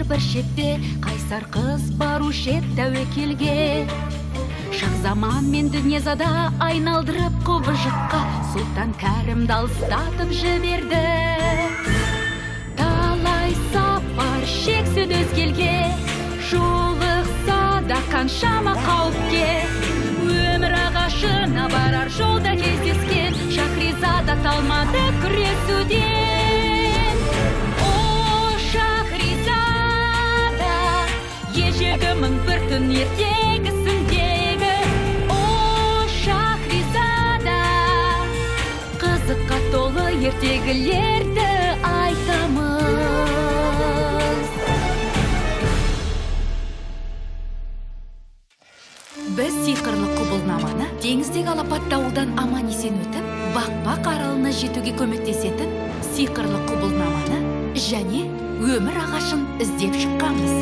бір шетте қайсар қыз барушы еді тәуекелге. Шахзаман мен дүниезада айналдырып құбыжыққа Сұлтан Кәрімді алыстатып жіберді. Талай сапар шексіз өзгелге, жолықса да қаншама қауіпке. Өмір ағашына барар жолда кездескен, Шахризада талмады күресуден. О, Шахризада, ежелгі мың бір түн ертегісіндегі. О, Шахризада, қызыққа толы ертегілерді айтамыз. Біз сиқырлы құбылнаманы теңіздегі алапат дауылдан аман есен өтіп, Бақ-бақ аралына жетуге көмектесетін сиқырлы құбылнаманы және өмір ағашын іздеп шыққанбыз.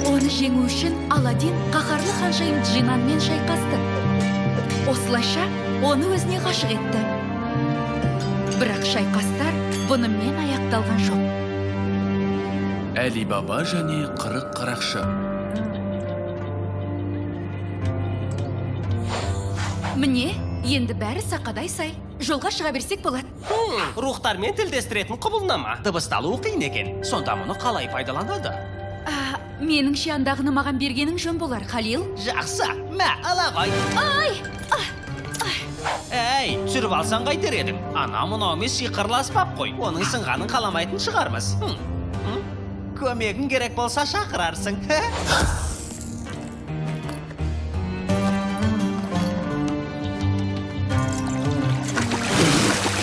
Оны жеңу үшін Аладдин қаһарлы ханшайым Джинанмен шайқасты. Осылайша оны өзіне ғашық етті. Бірақ шайқастар бұнымен аяқталған жоқ. Әли Баба және 40 қарақшы. Міне, енді бәрі сақадай сай. Жолға шыға берсек болады. Рухтармен тілдестіретін құбылнама. Дыбысталуы қиын екен. Сонда мұны қалай пайдаланады? Меніңше андағыны маған бергенің жөн болар, Халил. Жақсы, мә, ала ғой. Әй, түсіріп алсаң қайтер едім. Ана мұнаумен сиқырлы аспап қой. Оның сынғанын қаламайтын шығармыз. Көмегің керек болса шақырарсың.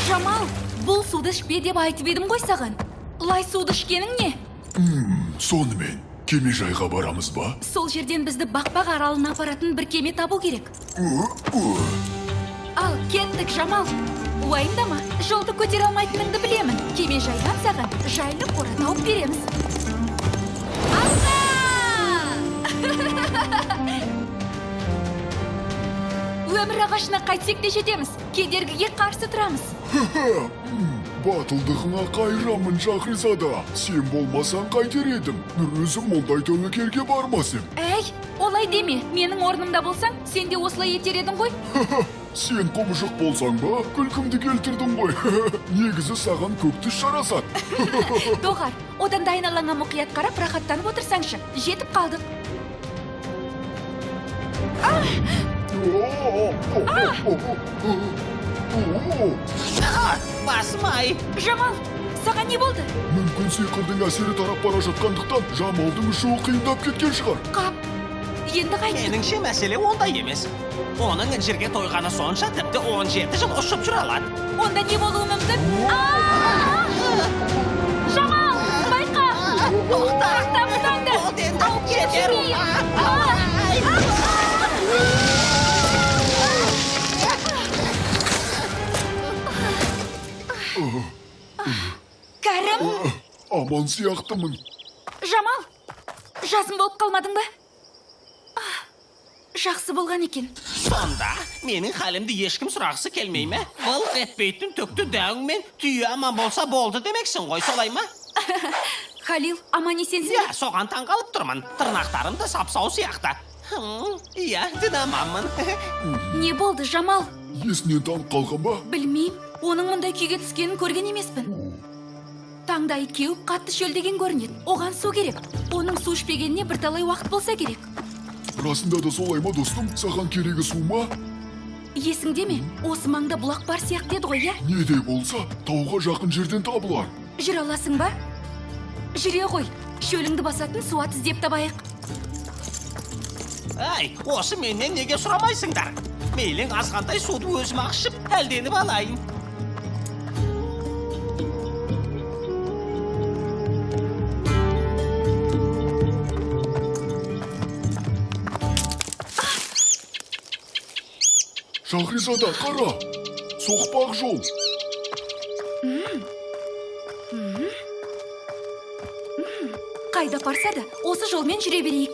Жамал, бұл суды ішпе деп айтып едім ғой саған. Лай суды ішкенің не? Сонымен, кеме жайға барамыз ба? Сол жерден бізді Бақ-бақ аралына апаратын бір кеме табу керек. Ал, кеттік, Жамал. Уайымдама, жолды көтере алмайтыныңды білемін. Кеме жайдан саған жайлы қора тауып береміз. Алға! Өмір ағашына қайтсек те жетеміз. Кедергіге қарсы тұрамыз. Батылдығыңа қайрамын, Шахризада. Сен болмасаң қайтер едім. Өзім мұндай тәуекелге бармас ем. Әй, олай деме. Менің орнымда болсаң, сен де осылай етер едің ғой. Сен құбыжық болсаң ба, күлкімді келтірдің ғой. Негізі саған көкті шарасат. Доғар, одан да айналаңа мұқият қарап, рахаттанып отырсаңшы. Жетіп қалдық. Басмай. Жамал, саған не болды? Мүмкін сиқырдың әсері тарап бара жатқандықтан Жамалдың ұшуы қиындап кеткен шығар. Қап, енді қайт. Меніңше мәселе ондай емес. Оның жерге тойғаны сонша тіпті 17 жыл ұшып жүре алады. Онда не болуы мүмкін? Жамал, байқа! Тоқтамыз онда! Алып кетірмейін! Кәрім! Аман сияқтымын. Жамал, жасын болып қалмадың ба? Жақсы болған екен. Сонда, менің халімді ешкім сұрағысы келмей ме? Былқ етпейтін түкті дәуіңмен түйе аман болса болды демексің ғой, солай ма? Халил, аман есенсің? Иә, соған таңғалып тұрмын. Тырнақтарым да сапсау сияқты. Иә, дінамамын. Не болды, Жамал? Есінен танып қалған ба? Білмейм, оның мұндай күйге түскенін көрген емеспін. Таңдай кеуіп қатты шөлдеген көрінеді. Оған су керек. Оның су ішпегеніне бірталай уақыт болса керек. Расында да солай ма, достым? Саған керегі су ма? Есіңде ме? Осы маңда бұлақ бар сияқты еді ғой, иә? Не де болса, тауға жақын жерден табылар. Жүре аласың ба? Жүре ғой. Шөліңді басатын суат іздеп табайық. Әй, осы менен неге сұрамайсыңдар? Мейлің азғантай суды өзім ақшып, әлденіп алайын. Шахризада, қара! Соқпақ жол! Қайда барса да, осы жолмен жүре берейік.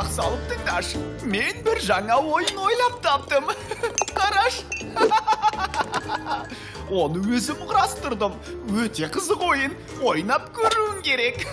құлақ салып тыңдашы. Мен бір жаңа ойын ойлап таптым. Қараш. Оны өзім құрастырдым. Өте қызық ойын. Ойнап көруің керек.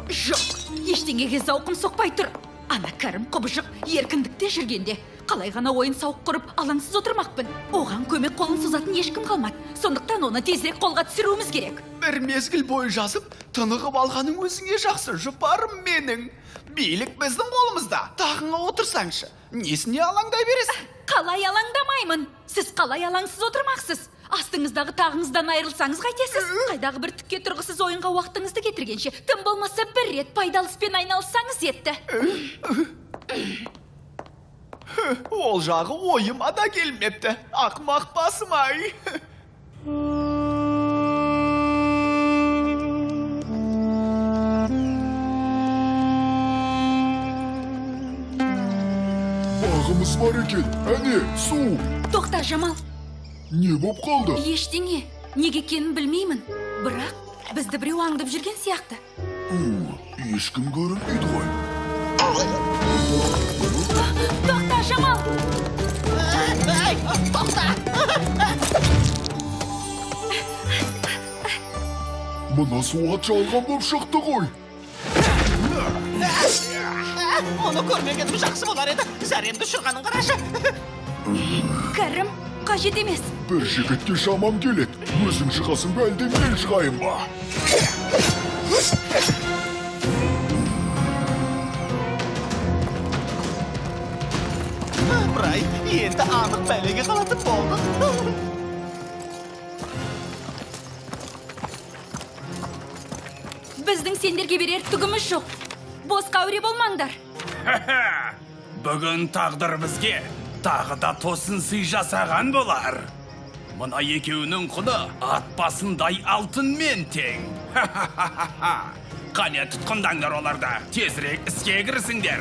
Жоқ, ештеңеге зауқым соқпай тұр. Ана кәрім құбыжық еркіндікте жүргенде қалай ғана ойын сауық құрып алаңсыз отырмақпын. Оған көмек қолын созатын ешкім қалмады. Сондықтан оны тезірек қолға түсіруіміз керек. Бір мезгіл бойы жазып, тынығып алғаның өзіңе жақсы жұпарым менің. Билік біздің қолымызда. Тағыңа отырсаңшы. Несіне алаңдай бересің? Қалай алаңдамаймын? Сіз қалай алаңсыз отырмақсыз? Астыңыздағы тағыңыздан айырылсаңыз қайтесіз? Қайдағы бір түкке тұрғысыз ойынға уақытыңызды кетіргенше, тым болмаса бір рет пайдалы іспен айналыссаңыз етті. Ол жағы ойыма да келмепті. Ақмақ басым-ай. Бағымыз бар екен. Әне, су. Тоқта, Жамал. Не боп қалды? Ештеңе. Неге екенін білмеймін. Бірақ бізді біреу аңдып жүрген сияқты. Ешкім көрінбейді ғой. Тоқта, Жамал. Мына суға жалған боп шықты ғой. Оны көрмегенім жақсы болар еді. Зәремді ұшырғанын қарашы. Кәрім, қажет емес. Бір жігітке шамам келеді. Өзің шығасың ба әлде мен шығайын ба? Брай, енді анық бәлеге қалатын болды. Біздің сендерге берер түгіміз жоқ. Босқа әуре болмаңдар. Бүгін тағдыр бізге тағы да тосын сый жасаған болар. Мына екеуінің құны ат басындай алтынмен тең. Қане тұтқындаңдар оларды, тезірек іске кірісіңдер.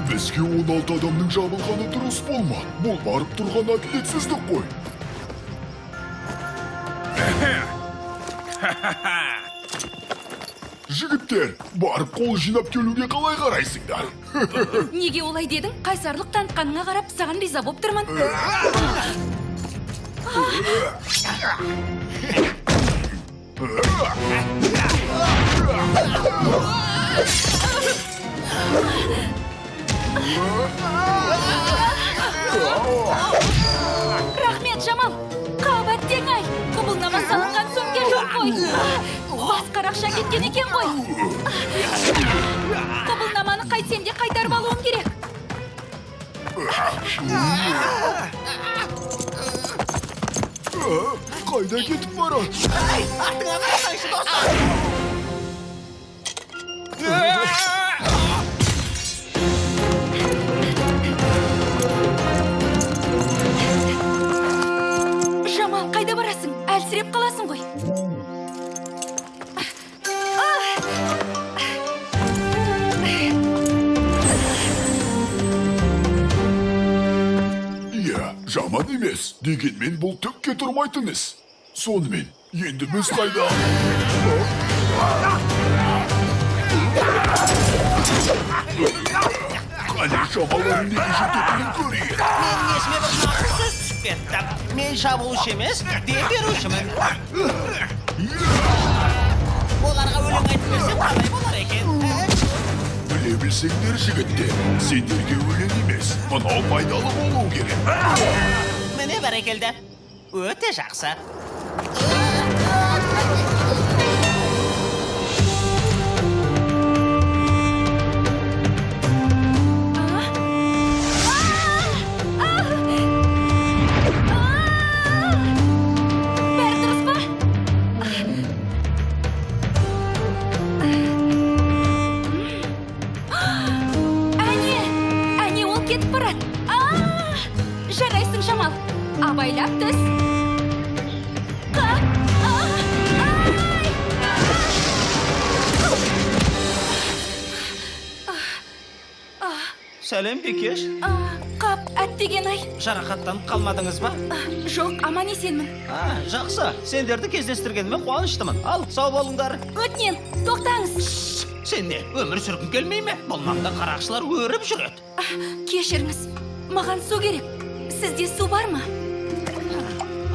Бізге 16 адамның жабылғаны дұрыс болмады. Бұл барып тұрған әділетсіздік қой. Жігіттер, барып қол жинап келуге қалай қарайсыңдар? Неге олай дедің? Қайсарлық танытқаныңа қарап, саған риза боп тұрмын. Рахмет, Жамал. Қабат теңай. Құбылнама салынған сөмге жоқ қой. Басқарақша кеткен екен ғой. Құбылнаманы қайтсем де қайтарып алуым керек. Қайда кетіп барады? Артыңа қарасаңшы, достар. Жамал, қайда барасың? Әлсіреп қаласың ғой. Иә, жаман емес. Дегенмен бұл түкке тұрмайтын іс. Сонымен, енді біз қайда? Қане шамаларын неге жететінін көрейік. Мен несіме бір нақсыз түсіп кеттім. Мен шабуылшы емес, дем берушімін. Оларға өлең айтып берсем қалай болар екен? Біле білсеңдер жігіттер, сендерге өлең емес, мынау пайдалы болу керек. Міне бәрекелді. Өте жақсы. Бәрі дұрыс па? Әне, ол кетіп барады. Жарайсың, Жамал. Абайлап түс. Сәлем Бекеш. Қап, әттеген-ай. Жарақаттанып қалмадыңыз ба? Жоқ, аман есенмін. Жақсы. Сендерді кездестіргеніме қуаныштымын. Ал, сау болыңдар. Өтінем, тоқтаңыз. Сен не, өмір сүргің келмей ме? Бұл маңда қарақшылар өріп жүреді. Кешіріңіз, маған су керек. Сізде су бар ма?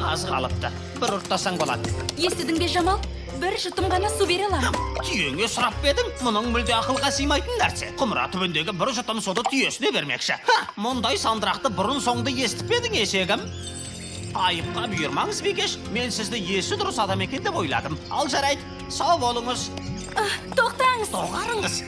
Аз қалыпты. Бір ұрттасаң болады. Естідің бе, Жамал? Бір жұтым ғана су бере аламын. Түйеңе сұрап бедің, мұның мүлде ақылға сыймайтын нәрсе. Құмыра түбіндегі бір жұтым суды түйесіне бермекші. Мұндай сандырақты бұрын соңды естіп бедің, есегім? Айыпқа бұйырмаңыз, Бекеш. Мен сізді есі дұрыс адам екен деп ойладым. Ал жарайды, сау болыңыз. Тоқтаңыз. Доғарыңыз.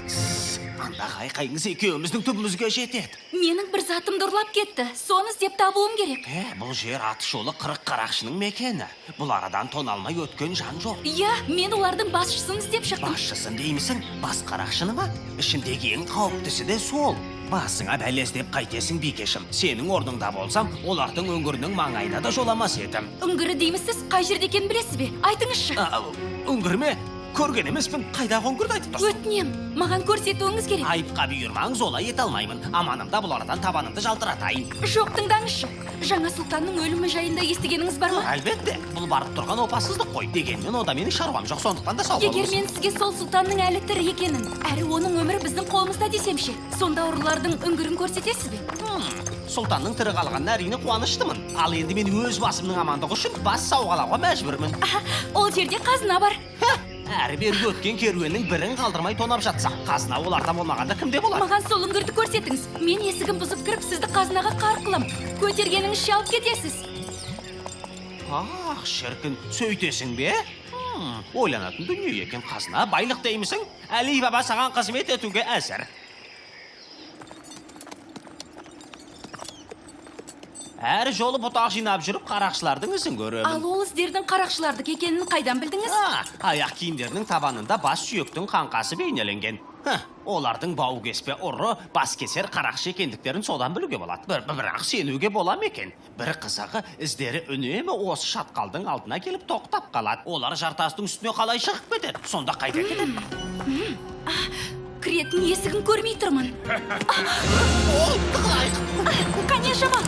Анда қайқайыңыз екеуміздің түбімізге жетеді. Менің бір затымды ұрлап кетті. Соны іздеп табуым керек. Бұл жер аты жолы 40 қарақшының мекені. Бұл арадан тоналмай өткен жан жоқ. Иә, мен олардың басшысын іздеп шықтым. Басшысын деймісің? Бас қарақшыны ма? Ішіндегі ең қауіптісі де сол. Басыңа бәлес деп қайтесің, Бекешім. Сенің орныңда болсам, олардың өңгірінің маңайына да жоламас едім. Үңгірі деймісіз, қай жерде екенін білесіз бе? Айтыңызшы. Үңгір ме? Көрген емеспін, қайдағы үңгірді айтып тұрсың? Өтінем, маған көрсетуіңіз керек. Айыпқа бұйырмаңыз, олай ете алмаймын. Аманымда бұл арадан табанымды жалтыратайын. Жоқ, тыңдаңызшы. Жаңа сұлтанның өлімі жайында естігеніңіз бар ма? Әлбетте, бұл барып тұрған опасыздық қой. Дегенмен ода менің шаруам жоқ, сондықтан да сау болыңыз. Егер мен сізге сол сұлтанның әлі тірі екенін, әрі оның өмірі біздің қолымызда десемше, сонда ұрылардың үңгірін көрсетесіз бе? Сұлтанның тірі қалғанына әрине қуаныштымын. Ал енді мен өз басымның амандығы үшін бас сауғалауға мәжбүрмін. Ол жерде қазына бар. Әрі бергі өткен керуеннің бірін қалдырмай тонап жатса, қазына оларда болмағанда кімде болады? Маған сол үңгірді көрсетіңіз. Мен есігін бұзып кіріп, сізді қазынаға қарқылым. Көтергеніңізше алып кетесіз. Шіркін, сөйтесің бе? Ойланатын дүние екен, қазына байлық деймісің? Әли баба саған қызмет етуге әзір. Әр жолы бұтақ жинап жүріп қарақшылардың ізін көремін. Ал ол іздердің қарақшылардық екенін қайдан білдіңіз? Аяқ киімдерінің табанында бас сүйектің қаңқасы бейнеленген. Олардың бау кеспе ұры, бас кесер қарақшы екендіктерін содан білуге болады. Бірақ сенуге болам екен. Бір қызығы іздері үнемі осы шатқалдың алдына келіп тоқтап қалады. Олар жартастың үстіне қалай шығып кетеді? Сонда қайда кетеді? Кіретін есігін көрмей тұрмын. Қане, Жамал.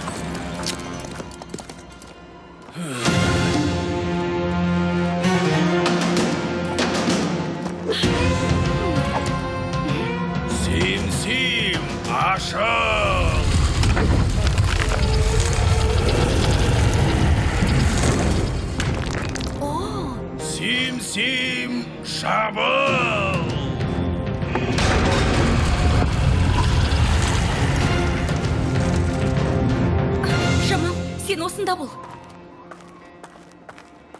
Сим, ашыл! Сим, шабыл! Жамал, сен осында бол.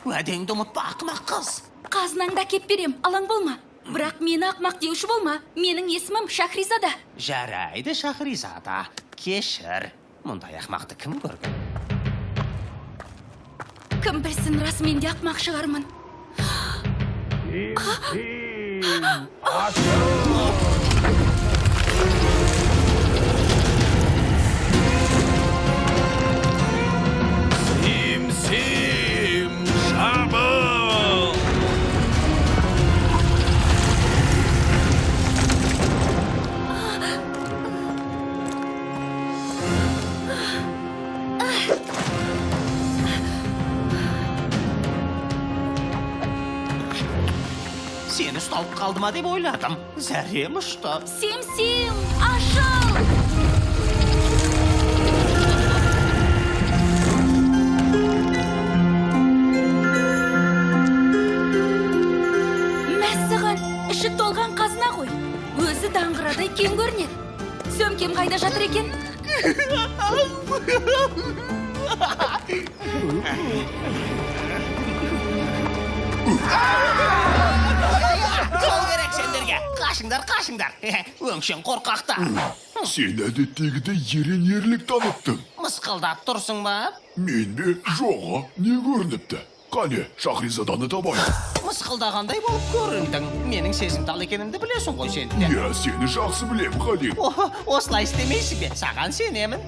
Уәдеңді ұмытпа, ақымақ қыз. Қазынаңды әкеп берем, алаң болма. Бірақ мені ақымақ деуші болма. Менің есімім Шахризада. Жарайды, Шахризада. Кешір. Мұндай ақымақты кім көрген? Кім білсін, расымен де ақымақ шығармын. Сим, шабыл! Сені ұсталып қалды ма деп ойладым. Зәрем ұшты. Сим, ашыл! Мәссіған, іші толған қазына ғой. Өзі даңғырадай кең көрінеді. Сөмкем қайда жатыр екен? Сол керек сендерге. Қашыңдар. Өңшен қорқақтар. Сен әдеттегідей ерен ерлік таныптың. Мысқылдап тұрсың ба? Мен бе? Жоға, не көрініпті? Қане, Шахризаданы табайын. Мысқылдағандай болып көріндің. Менің сезімтал екенімді білесің ғой сен де. Я сені жақсы білем, Халил. Осылай істемейсің бе? Саған сенемін.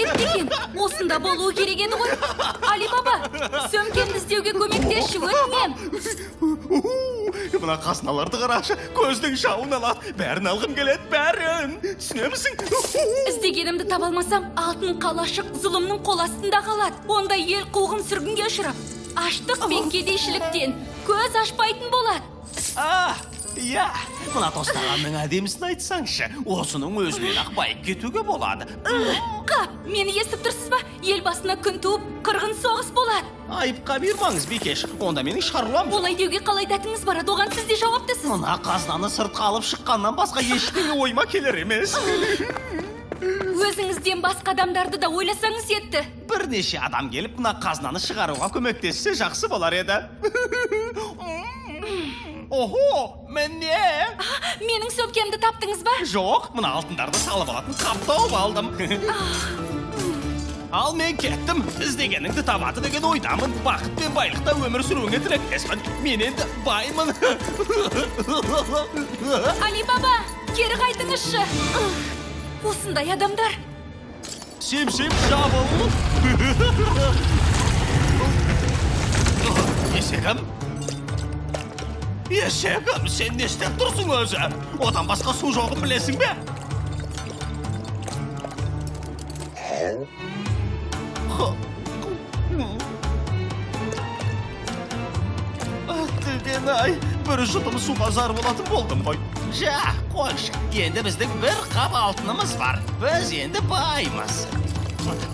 кетті екен. Осында болуы керек еді ғой. Али Баба, сөмкемді іздеуге көмектесші, өтінем. Мына қазыналарды қарашы, көздің жауын алады. Бәрін алғым келеді, бәрін. Түсінемісің? Іздегенімді таба алмасам, алтын қалашық зұлымның қол астында қалады. Онда ел қуғын сүргінге ұшырап, аштық пен кедейшіліктен көз ашпайтын болады. Иә, мына тостағанның әдемісін айтсаңшы, осының өзінен-ақ байып кетуге болады. Қап, мені естіп тұрсыз ба? Ел басына күн туып, қырғын соғыс болады. Айыпқа бермаңыз, Бикеш. Онда менің шаруам. Олай деуге қалай дәтіңіз барады, оған сіз де жауаптысыз. Мына қазынаны сыртқа алып шыққаннан басқа ештеңе ойыма келер емес. Өзіңізден басқа адамдарды да ойласаңыз етті. Бірнеше адам келіп, мына қазынаны шығаруға көмектессе жақсы болар еді. Охо, мен не? Менің сөмкемді таптыңыз ба? Жоқ, мына алтындарды салып алатын қап тауып алдым. Ал мен кеттім, іздегеніңді табады деген ойдамын. Бақыт пен байлықта өмір сүруіңе тілектеспін. Мен енді баймын. Али Баба, кері қайтыңызшы. Осындай адамдар. Сем-сем жабыл. Есегім? Есегім, сен не істеп тұрсың өзі? Одан басқа су жоғын білесің бе? Деген-ай, бір жұтым суға зар болатын болдым ғой. Жа, қойшы, енді біздің бір қап алтынымыз бар. Біз енді баймыз.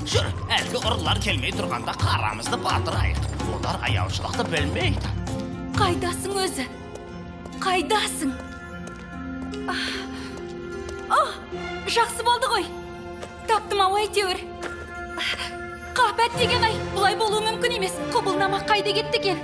Жүр, әлгі ұрылар келмей тұрғанда қарамызды батырайық. Олар аяушылықты білмейді. Қайдасың өзі? Қайдасың? Жақсы болды ғой. Таптым ау әйтеуір. Қапәт деген-ай, бұлай болуы мүмкін емес. Құбылнама қайда кетті екен?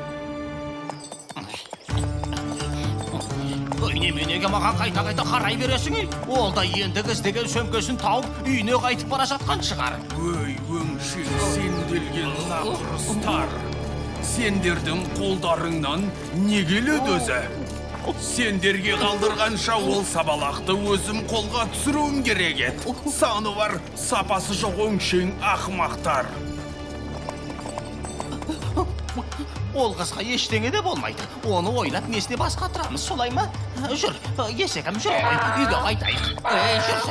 Неменеге маған қайта-қайта қарай бересің? Ол да ендігі іздеген сөмкесін тауып, үйіне қайтып бара жатқан шығар. Өй, өңшең сенделген нақұрыстар. Сендердің қолдарыңнан не келеді өзі? Сендерге қалдырғанша ол сабалақты өзім қолға түсіруім керек еді. Саны бар, сапасы жоқ өңшең ақымақтар. Ол қызға ештеңе де болмайды. Оны ойлап несіне басқа тұрамыз, солай ма? Жүр, есегім жүр, үйге қайтайық. Жүр,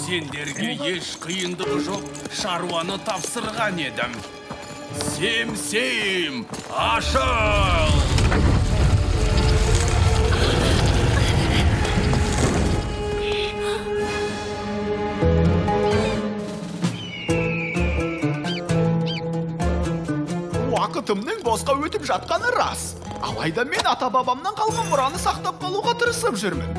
Сендерге еш қиындығы жоқ, шаруаны тапсырған едім. Сем-сем, ашыл! Уақытымның босқа өтіп жатқаны рас. Алайда мен ата-бабамнан қалған мұраны сақтап қалуға тырысып жүрмін.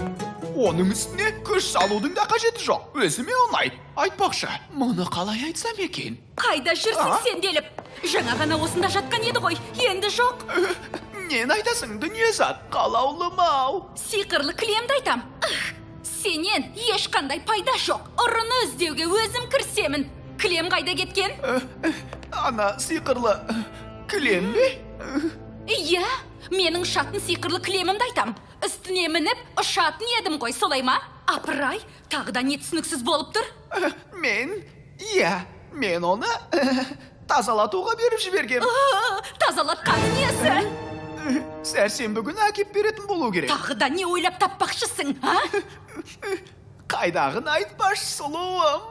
Оның үстіне күш салудың да қажеті жоқ. Өзіме ұнайды. Айтпақшы, мұны қалай айтсам екен? Қайда жүрсің сенделіп? Жаңа ғана осында жатқан еді ғой, енді жоқ. Нен айтасың, дүниезат, қалаулым-ау. Сиқырлы кілемді айтам. Сенен ешқандай пайда жоқ. Ұрыны іздеуге өзім кірсемін. Кілем қайда кеткен? Ана сиқырлы кілем бе? Иә, менің ұшатын сиқырлы кілемімді айтам. Үстіне мініп, ұшатын едім ғой, солай ма? Апырай, тағы да не түсініксіз болып тұр? Мен оны тазалатуға беріп жіберген. Тазалатқаны несі? Сәрсенбі күні әкеп беретін болу керек. Тағы да не ойлап таппақшысың, а? Қайдағын айтпаш, сұлуым.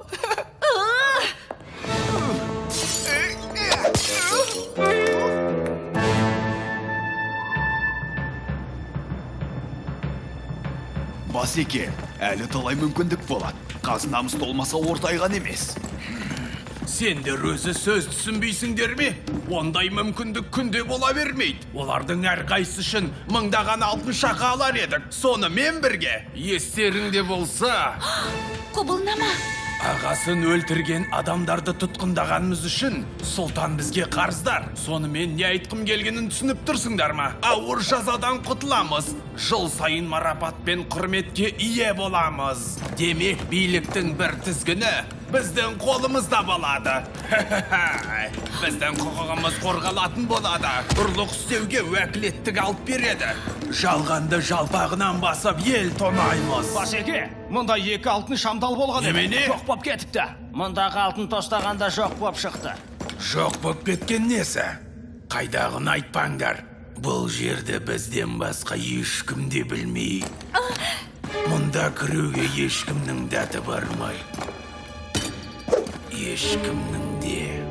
Басеке, әлі талай мүмкіндік болады. Қазынамыз толмаса ортайған емес. Сендер өзі сөз түсінбейсіңдер ме? Ондай мүмкіндік күнде бола бермейді. Олардың әрқайсысы үшін мыңдаған алтын шақа алар едік. Соны мен бірге, естеріңде болса... Құбылнама. Ағасын өлтірген адамдарды тұтқындағанымыз үшін сұлтан бізге қарыздар. Соны мен не айтқым келгенін түсініп тұрсыңдар ма? Ауыр жазадан құтыламыз. Жыл сайын марапат пен құрметке ие боламыз. Демек биліктің бір тізгіні біздің қолымызда болады. Біздің құқығымыз қорғалатын болады. Ұрлық істеуге уәкілеттік алып береді. Жалғанды жалпағынан басып ел тонаймыз. Басеке, мұнда 2 алтын шамдал болған еді. Немене? Жоқ боп кетіпті. Мұндағы алтын тостағанда жоқ боп шықты. Жоқ боп кеткен несі? Қайдағын айтпаңдар. Бұл жерді бізден басқа ешкім де білмей. Мұнда кіруге ешкімнің дәті бармай. Ешкімнің де.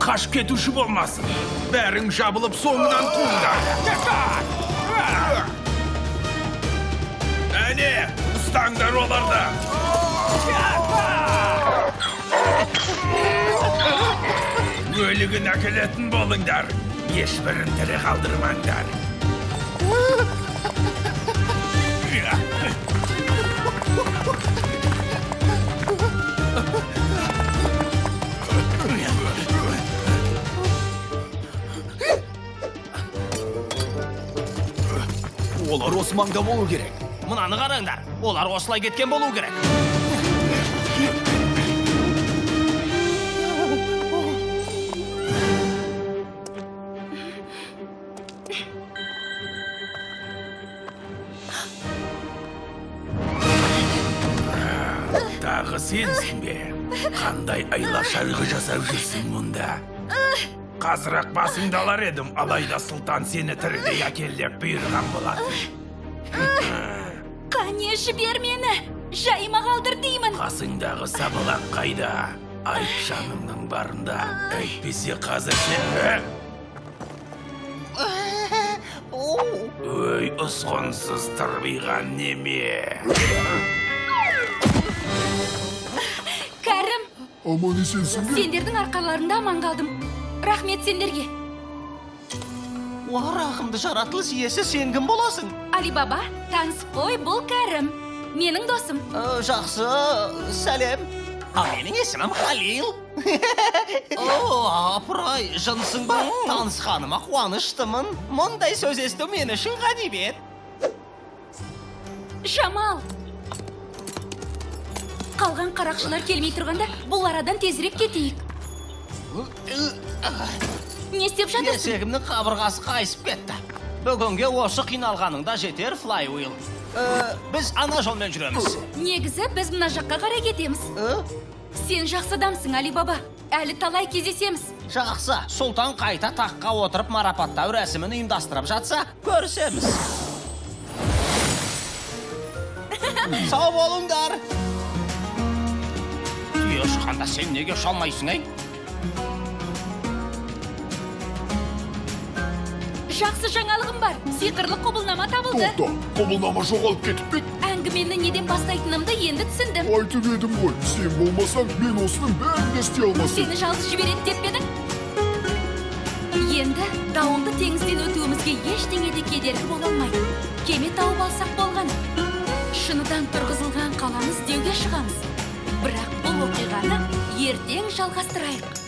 Қаш кетуші болмасын. Бәрің жабылып соңынан туыңдар. Әне, ұстаңдар оларды. Өлігін әкелетін болыңдар. Ешбірін тірі қалдырмаңдар. Олар осы маңда болу керек. Мұнаны қараңдар. Олар осылай кеткен болу керек. Тағы сенсің бе? Қандай айлашарғы жасап жүрсің мұнда? Қазырақ басыңды алар едім, алайда сұлтан сені тірідей әкел деп бұйырған болатын. Қане жібер мені, жайыма қалдыр деймін. Қасыңдағы сабалақ қайда? Айт жанымның барында. Әйтпесе қазір сен... Өй, ұсқынсыз тырбиған неме. Кәрім, Аман есенсің бе? сендердің арқаларында аман қалдым. Рахмет сендерге. Рақымды жаратылыс иесі сен кім боласың? Али Баба, таныс қой, бұл Кәрім. Менің досым. Жақсы, сәлем. Менің есімім Халил. Апырай, жынсың ба? Танысқаныма қуаныштымын. Мұндай сөз есту мен үшін ғанибет. Жамал. Қалған қарақшылар келмей тұрғанда, бұл арадан тезірек кетейік. Не істеп жатырсың? Есегімнің қабырғасы қайысып кетті. Бүгінге осы қиналғаныңда жетер, Флайуил. Біз ана жолмен жүреміз. Негізі біз мына жаққа қарай кетеміз. Сен жақсы адамсың, Али Баба. Әлі талай кездесеміз. Жақсы, сұлтан қайта таққа отырып марапаттау рәсімін ұйымдастырып жатса, көрісеміз. Сау болыңдар. Түйе ұшқанда сен неге ұшалмайсың, ей? Жақсы жаңалығым бар. Сиқырлы құбылнама табылды. Тоқта, құбылнама жоғалып кетіп пе? Әңгімені неден бастайтынымды енді түсіндім. Айтып едім ғой, сен болмасаң, мен осының бәрін де істей алмасын. Сені жалғыз жібереді деп едің? Енді дауылды теңізден өтуімізге ештеңе де кедергі бола алмайды. Кеме тауып алсақ болғаны. Шыныдан тұрғызылған қаланы іздеуге шығамыз. Бірақ бұл оқиғаны ертең жалғастырайық.